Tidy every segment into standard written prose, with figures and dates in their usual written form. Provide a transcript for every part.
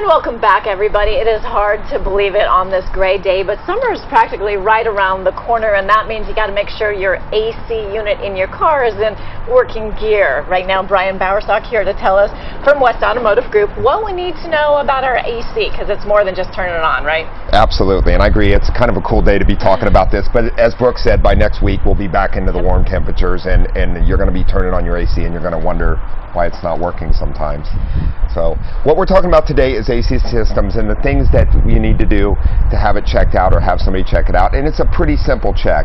And welcome back, everybody. It is hard to believe it on this gray day, but summer is practically right around the corner, and that means you got to make sure your AC unit in your car is in working gear. Right now, Brian Bowersock here to tell us from West Automotive Group what we need to know about our AC, because it's more than just turning it on, right? Absolutely, and I agree. It's kind of a cool day to be talking about this, but as Brooke said, by next week we'll be back into the warm temperatures, and you're going to be turning on your AC and you're going to wonder why it's not working sometimes. So what we're talking about today is AC systems and the things that you need to do to have it checked out or have somebody check it out. And it's a pretty simple check.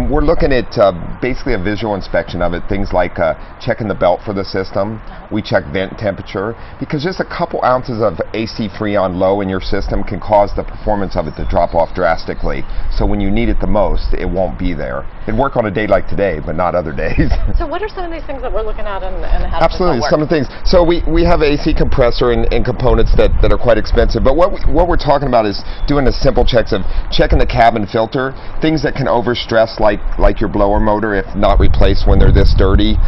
We're looking at basically a visual inspection of it, things like checking the belt for the system. We check vent temperature, because just a couple ounces of AC Freon low in your system can cause the performance of it to drop off drastically. So when you need it the most, it won't be there. It'd work on a day like today, but not other days. So what are some of these things that we're looking at and how does Absolutely, this all work? some of the things. So we have AC compressor and components that are quite expensive, but what we're talking about is doing the simple checks of checking the cabin filter, things that can overstress like your blower motor if not replaced when they're this dirty.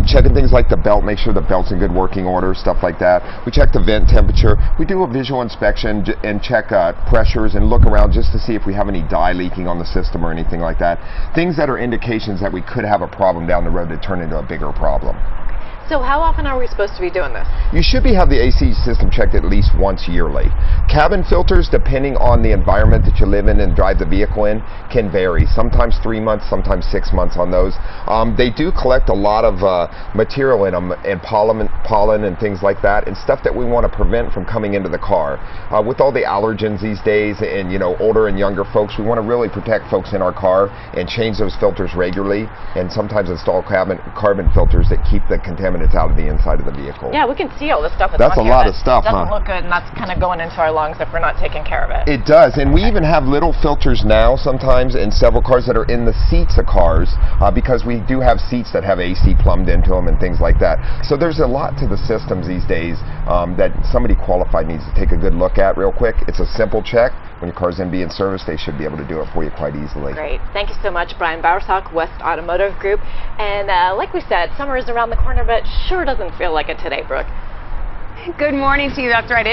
Checking things like the belt, make sure the belt's in good working order, stuff like that. We check the vent temperature. We do a visual inspection and check pressures and look around just to see if we have any dye leaking on the system or anything like that. Things that are indications that we could have a problem down the road that turn into a bigger problem. So how often are we supposed to be doing this? You should have the AC system checked at least once yearly. Cabin filters, depending on the environment that you live in and drive the vehicle in, can vary. Sometimes 3 months, sometimes 6 months on those. They do collect a lot of material in them, and pollen and things like that, and stuff that we want to prevent from coming into the car. With all the allergens these days, and older and younger folks, we want to really protect folks in our car and change those filters regularly, and sometimes install carbon filters that keep the contaminants out of the inside of the vehicle. Yeah, we can see all this stuff that's on a lot of stuff, doesn't look good, and that's kind of going into our lungs if we're not taking care of it. It does, and we even have little filters now sometimes in several cars that are in the seats of cars, because we do have seats that have AC plumbed into them and things like that. So there's a lot to the systems these days that somebody qualified needs to take a good look at real quick. It's a simple check. When your car's in being serviced, they should be able to do it for you quite easily. Great. Thank you so much, Brian Bowersock, West Automotive Group. And like we said, summer is around the corner, but sure doesn't feel like it today, Brooke. Good morning to you. That's right.